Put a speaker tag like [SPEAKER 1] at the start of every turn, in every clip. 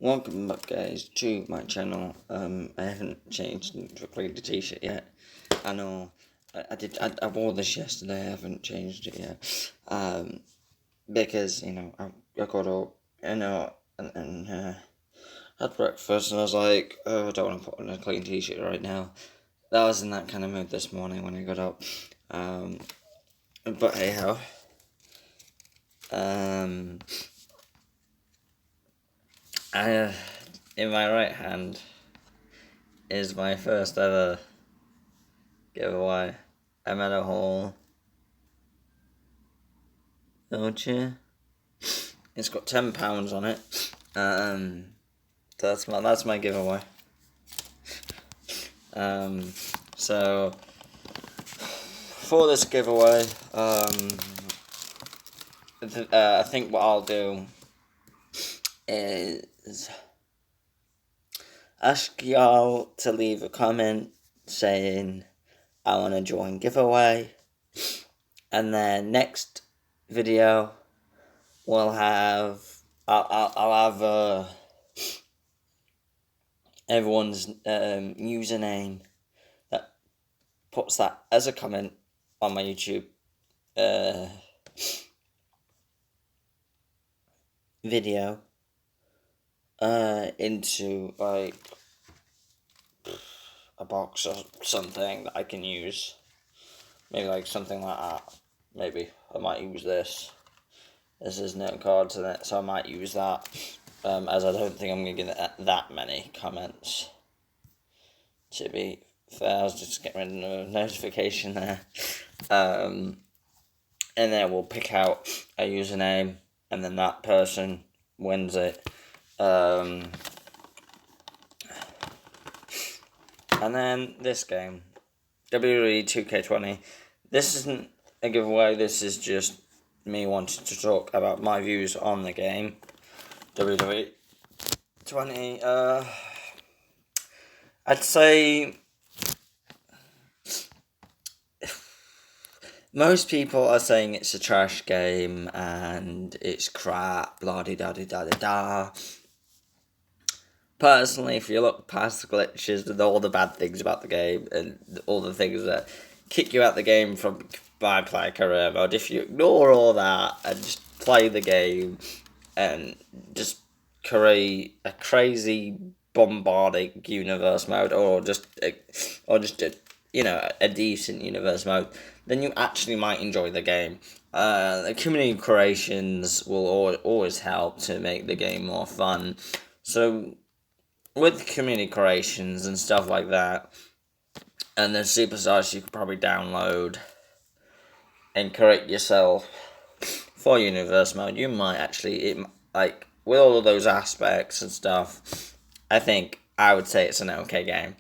[SPEAKER 1] Welcome back, guys, to my channel. I haven't changed into a clean t-shirt yet. I know I wore this yesterday. I haven't changed it yet. Because I got up, and had breakfast, and I was like, oh, I don't want to put on a clean t-shirt right now. I was in that kind of mood this morning when I got up. But hey ho. In my right hand is my first ever giveaway. I'm at a hole. Don't you? It's got £10 on it. That's my giveaway. So for this giveaway, I think what I'll do is ask y'all to leave a comment saying I want to join giveaway, and then next video we'll have I'll have everyone's username that puts that as a comment on my YouTube video into like a box or something that I can use. Maybe like something like that. Maybe I might use this. This is no cards in it, so I might use that. As I don't think I'm going to get that many comments. To be fair, I was just getting rid of a notification there. And then we'll pick out a username, and then that person wins it. And then this game, WWE 2K20. This isn't a giveaway, this is just me wanting to talk about my views on the game. WWE 20, I'd say most people are saying it's a trash game and it's crap, blah-de-da-de-da-de-da. Personally, if you look past the glitches and all the bad things about the game and all the things that kick you out the game from bad player career mode, if you ignore all that and just play the game and just create a crazy bombarding universe mode, or just a decent universe mode, then you actually might enjoy the game. The community creations will always help to make the game more fun. So with community creations and stuff like that, and then superstars you could probably download and create yourself for universe mode, you might actually, with all of those aspects and stuff, I think I would say it's an okay game,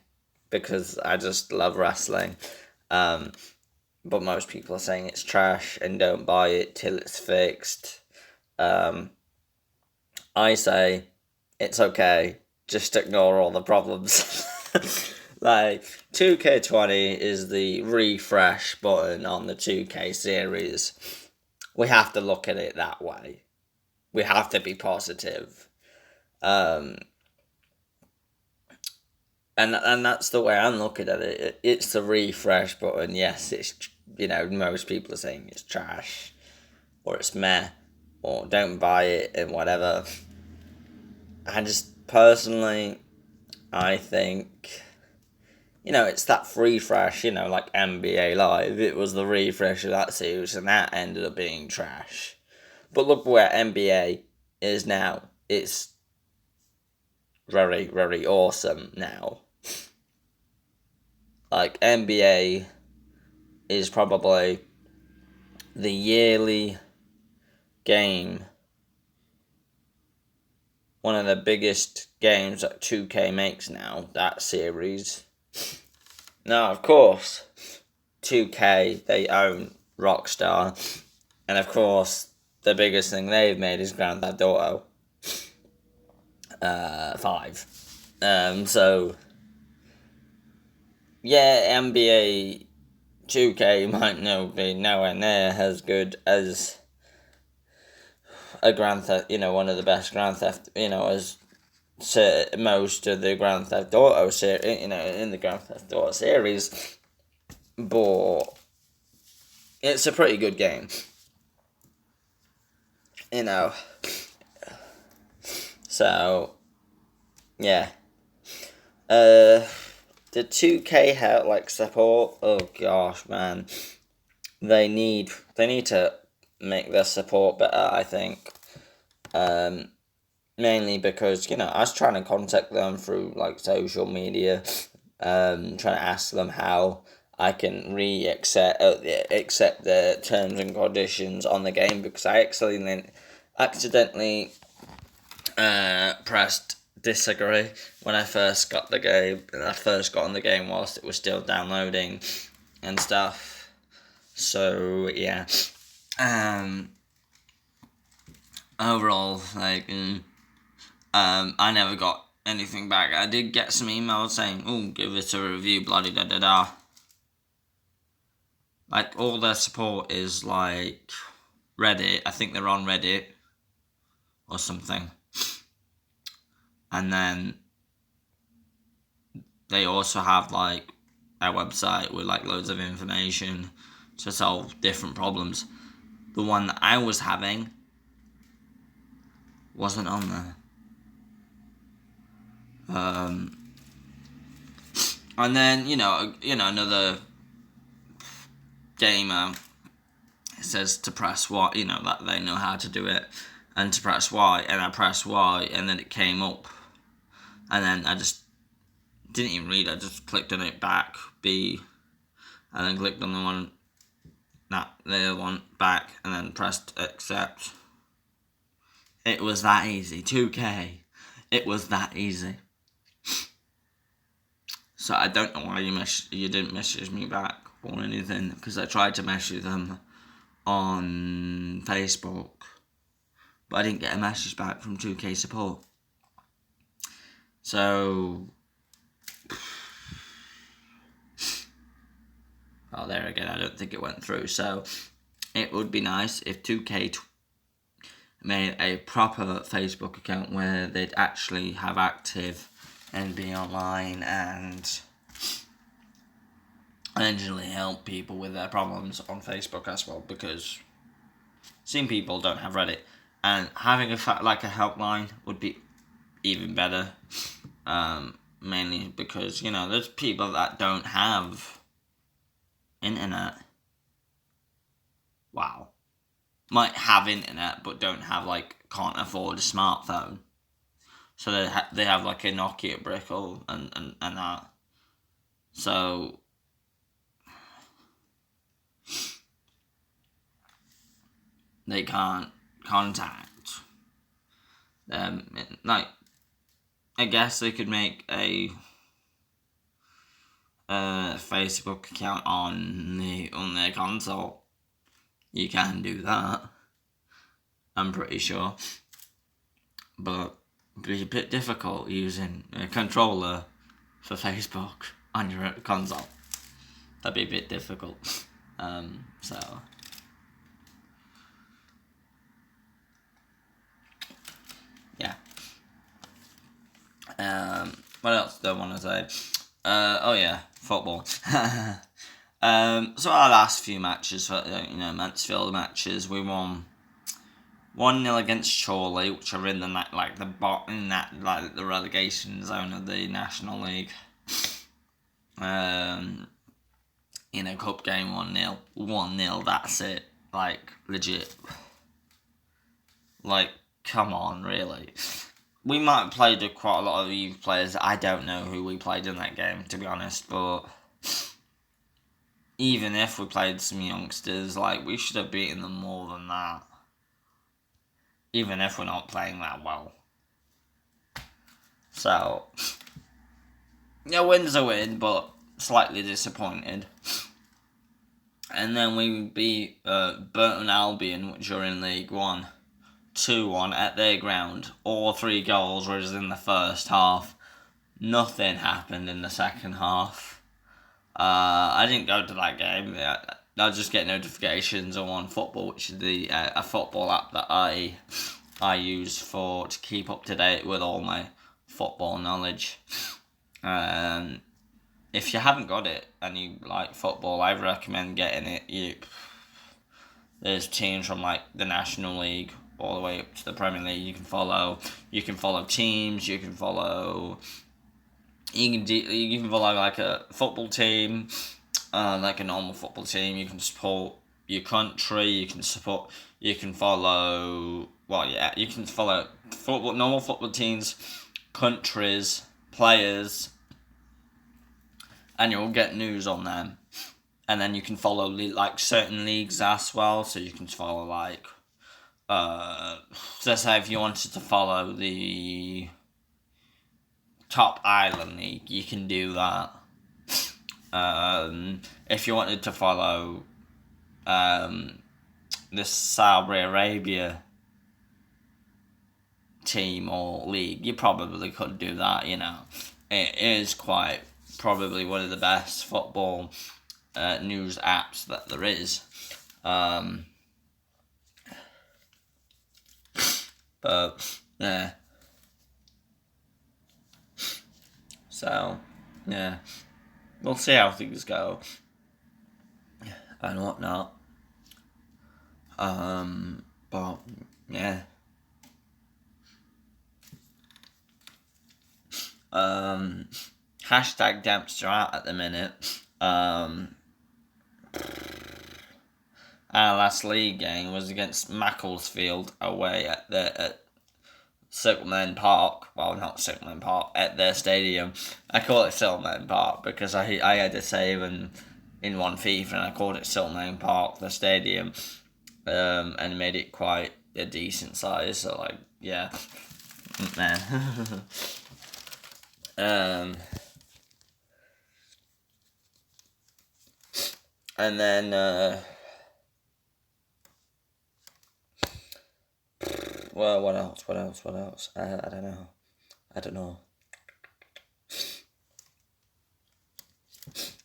[SPEAKER 1] because I just love wrestling. But most people are saying it's trash and don't buy it till it's fixed. I say it's okay, just ignore all the problems. Like, 2K20 is the refresh button on the 2K series. We have to look at it that way. We have to be positive. And that's the way I'm looking at it. It's the refresh button. Yes, it's, most people are saying it's trash, or it's meh, or don't buy it, and whatever. I just, personally, I think, it's that refresh, like NBA Live. It was the refresh of that series, and that ended up being trash. But look where NBA is now. It's very, very awesome now. Like, NBA is probably the yearly game, one of the biggest games that 2K makes now, that series. Now, of course, 2K, they own Rockstar, and of course, the biggest thing they've made is Grand Theft Auto 5. So, yeah, NBA 2K might be nowhere near as good as a Grand Theft, one of the best Grand Theft, as most of the Grand Theft Auto series, in the Grand Theft Auto series, but it's a pretty good game. So yeah. The 2K help support. Oh gosh, man, they need to make their support better. I think. Mainly because I was trying to contact them through social media, trying to ask them how I can accept the terms and conditions on the game, because I accidentally pressed disagree when I first got the game. I first got on the game whilst it was still downloading and stuff. So yeah. Overall, I never got anything back. I did get some emails saying, "Oh, give it a review, bloody da da da." All their support is Reddit. I think they're on Reddit or something. And then they also have a website with loads of information to solve different problems. The one that I was having wasn't on there. And then another gamer says to press Y, that they know how to do it, and to press Y, and I pressed Y, and then it came up, and then I just didn't even read. I just clicked on it back B, and then clicked on the other one back, and then pressed accept. It was that easy. 2K. It was that easy. So I don't know why you didn't message me back or anything, because I tried to message them on Facebook, but I didn't get a message back from 2K support. So, well, there again, I don't think it went through. So it would be nice if 2K made a proper Facebook account where they'd actually have active and be online and eventually help people with their problems on Facebook as well, because some people don't have Reddit, and having a helpline would be even better, mainly because there's people that don't have internet. Wow. Might have internet but don't have can't afford a smartphone, so they have a Nokia brick and that, so they can't contact them. I guess they could make a Facebook account on their console. You can do that, I'm pretty sure, but it'd be a bit difficult using a controller for Facebook on your console. That'd be a bit difficult. So yeah. What else do I want to say? Oh yeah, football. So our last few matches, Mansfield matches, we won 1-0 against Chorley, which are in the the relegation zone of the National League. In a cup game, 1-0. 1-0, that's it. Legit. Come on, really. We might have played quite a lot of youth players. I don't know who we played in that game, to be honest, but even if we played some youngsters, we should have beaten them more than that. Even if we're not playing that well. So, yeah, win's a win, but slightly disappointed. And then we beat Burton Albion, which are in League One, 2-1 at their ground. All 3 goals were in the first half. Nothing happened in the second half. I didn't go to that game. I just get notifications on OneFootball, which is a football app that I use to keep up to date with all my football knowledge. If you haven't got it and you like football, I recommend getting it. There's teams from like the National League all the way up to the Premier League. You can follow teams. You can follow like a football team, like a normal football team. You can support your country. You can follow. Well, yeah, you can follow normal football teams, countries, players, and you'll get news on them. And then you can follow like certain leagues as well. So you can follow like, let's say if you wanted to follow the top island league, you can do that. If you wanted to follow the Saudi Arabia team or league, you probably could do that. It is quite probably one of the best football news apps that there is. But yeah. So yeah, we'll see how things go and whatnot. But yeah. Hashtag Dempster out at the minute. Our last league game was against Macclesfield away at Silkman Park. Well, not Silkman Park, at their stadium. I call it Silkman Park because I had a save in one FIFA and I called it Silkman Park, the stadium, and made it quite a decent size. So like, yeah, man. And then well, what else? I don't know.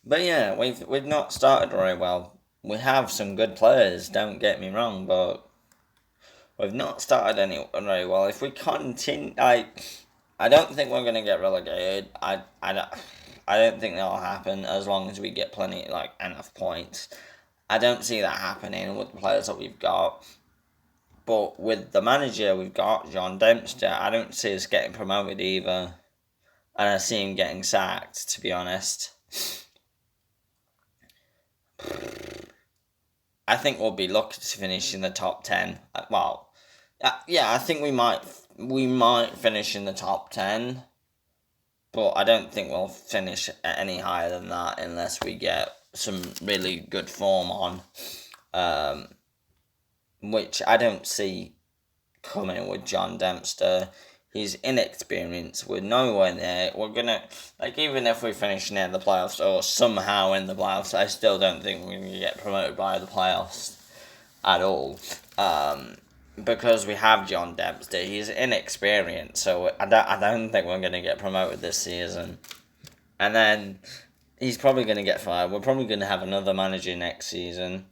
[SPEAKER 1] But yeah, we've not started very well. We have some good players, don't get me wrong, but we've not started very well. If we continue, I don't think we're gonna get relegated. I don't think that'll happen as long as we get enough points. I don't see that happening with the players that we've got. But with the manager we've got, John Dempster, I don't see us getting promoted either. And I see him getting sacked, to be honest. I think we'll be lucky to finish in the top 10. Well, yeah, I think we might finish in the top 10. But I don't think we'll finish any higher than that unless we get some really good form on. Which I don't see coming with John Dempster. He's inexperienced. We're nowhere near. We're gonna, even if we finish near the playoffs or somehow in the playoffs, I still don't think we're gonna get promoted by the playoffs at all. Because we have John Dempster, he's inexperienced, so I don't think we're gonna get promoted this season. And then he's probably gonna get fired. We're probably gonna have another manager next season.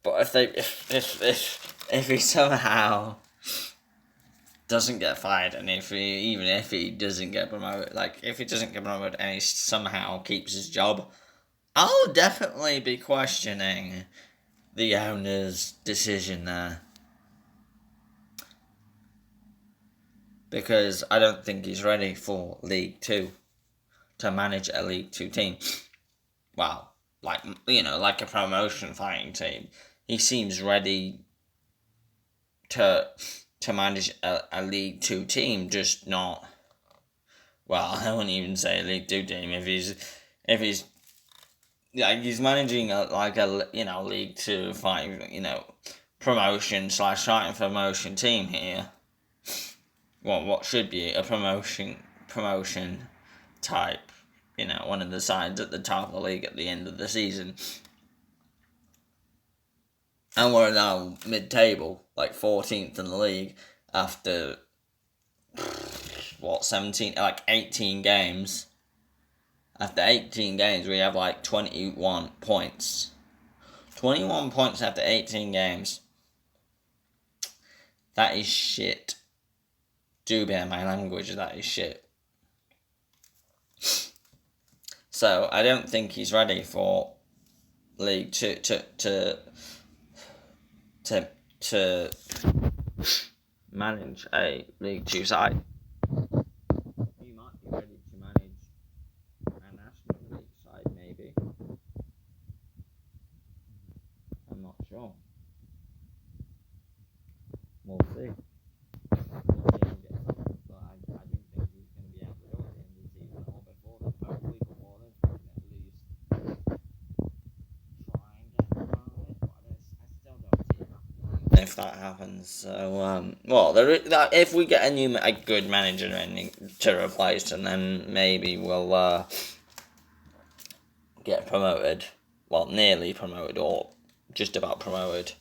[SPEAKER 1] But if he somehow doesn't get fired, and if he doesn't get promoted, if he doesn't get promoted and he somehow keeps his job, I'll definitely be questioning the owner's decision there. Because I don't think he's ready for League 2, to manage a League 2 team. Well, like a promotion fighting team. He seems ready to manage a League 2 team, just not. Well, I wouldn't even say a League 2 team if he's he's managing a League 2 fighting promotion / fighting promotion team here. Well, what should be a promotion type, one of the sides at the top of the league at the end of the season. And we're now mid-table, 14th in the league after, 18 games. After 18 games, we have 21 points. 21 points after 18 games. That is shit, do bear my language, that is shit. So I don't think he's ready for League Two to manage a League Two side. He might be ready to manage a National League side, maybe. I'm not sure. We'll see. If that happens, so if we get a good manager to replace him, then maybe we'll get promoted. Well, nearly promoted, or just about promoted.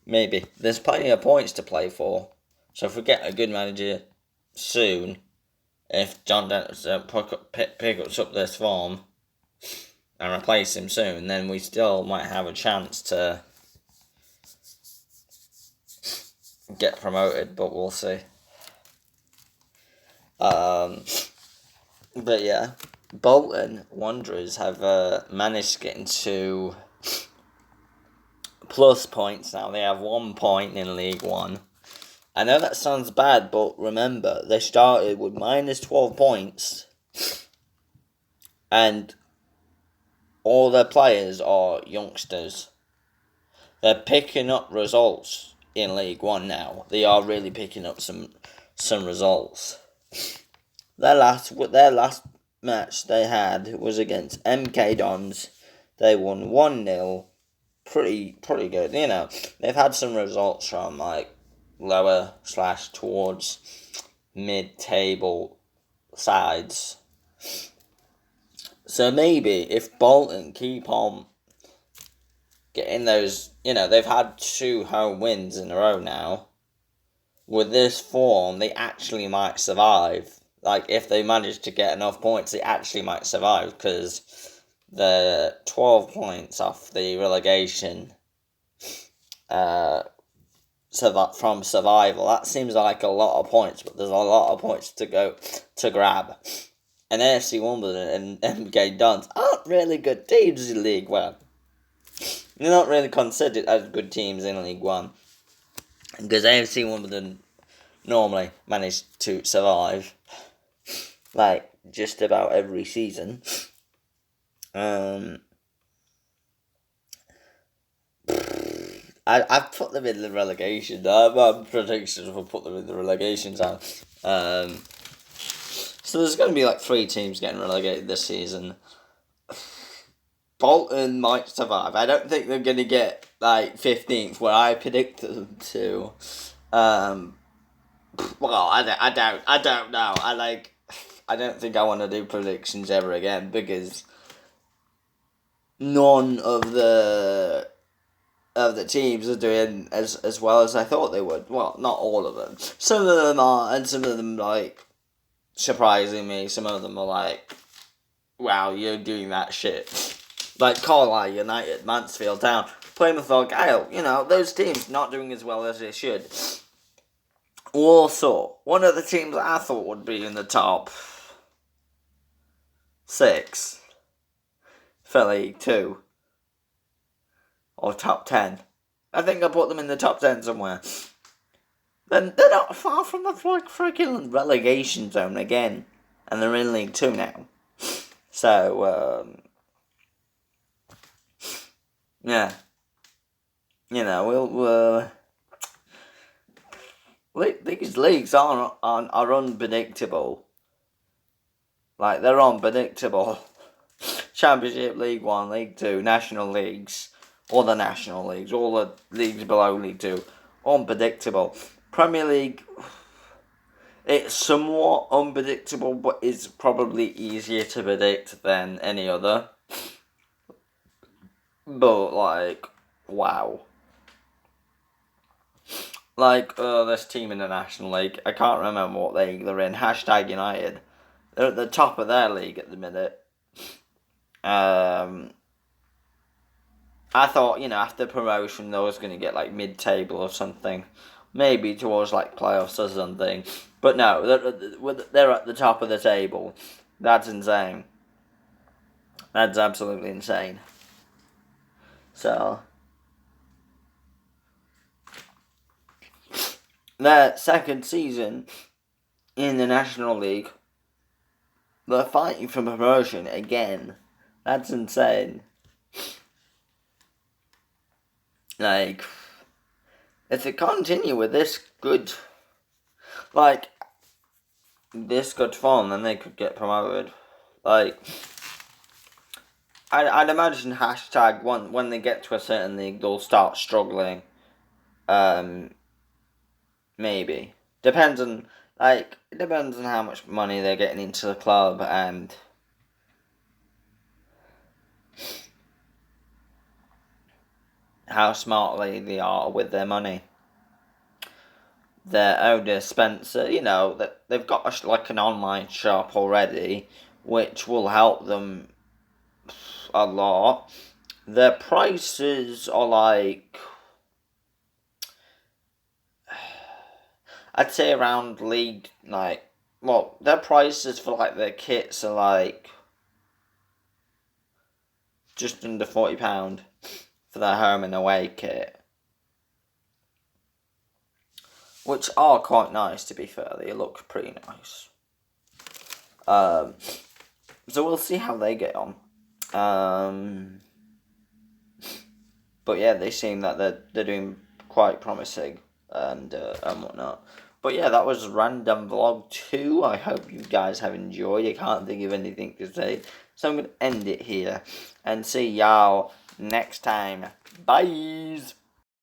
[SPEAKER 1] Maybe there's plenty of points to play for. So if we get a good manager soon, if John Dennis picks up this form and replace him soon, then we still might have a chance to get promoted, but we'll see. But yeah, Bolton Wanderers have managed to get into plus points now. They have 1 point in League One. I know that sounds bad, but remember, they started with minus 12 points, and all their players are youngsters. They're picking up results in League One now. They are really picking up some results. Their last match they had was against MK Dons. They won 1-0. Pretty good. You know, they've had some results from like lower / towards mid-table sides. So maybe if Bolton keep on getting those, you know, they've had 2 home wins in a row now. With this form, they actually might survive. Like, if they manage to get enough points, they actually might survive, because the 12 points off the relegation from survival, that seems like a lot of points, but there's a lot of points to grab. And AFC Wimbledon and MK Dons aren't really good teams in League One. They're not really considered as good teams in League One, because AFC Wimbledon normally manage to survive, like, just about every season. I've put them in the relegation. My predictions will put them in the relegation zone. So there's going to be like 3 teams getting relegated this season. Bolton might survive. I don't think they're going to get like 15th, where I predicted them to. Well, I don't know. I don't think I want to do predictions ever again, because none of the teams are doing as well as I thought they would. Well, not all of them. Some of them are, and some of them, like, surprising me. Some of them are like, wow, you're doing that shit. Like Carlisle United, Mansfield Town, Plymouth Argyle, you know, those teams not doing as well as they should. Warsaw, one of the teams I thought would be in the top 6 for League 2. Or top 10. I think I put them in the top 10 somewhere. Then they're not far from the freaking relegation zone again. And they're in League 2 now. So, yeah. You know, these leagues are unpredictable. Like, they're unpredictable. Championship, League 1, League 2, National Leagues, all the National Leagues, all the leagues below League 2, unpredictable. Premier League, it's somewhat unpredictable, but it's probably easier to predict than any other. But, like, wow. Like, this team in the National League, I can't remember what league they're in, #United. They're at the top of their league at the minute. I thought, you know, after promotion, they was going to get, like, mid-table or something. maybe towards like playoffs or something. But no, they're at the top of the table. That's insane. That's absolutely insane. So, their second season in the National League, they're fighting for promotion again. That's insane. Like, if they continue with this good, like, this good form, then they could get promoted. Like, I'd imagine hashtag when they get to a certain league, they'll start struggling. Maybe. Depends on, like, it depends on how much money they're getting into the club and how smartly they are with their money. Their owner, Spencer, that they've got like an online shop already, which will help them a lot. Their prices are like, I'd say around league, like, well, their prices for like their kits are like just under £40 for their home and away kit, which are quite nice, to be fair. They look pretty nice. So we'll see how they get on. But yeah, they seem that they're doing quite promising and whatnot. But yeah, that was Random Vlog 2. I hope you guys have enjoyed. I can't think of anything to say, so I'm going to end it here and see y'all next time. Bye!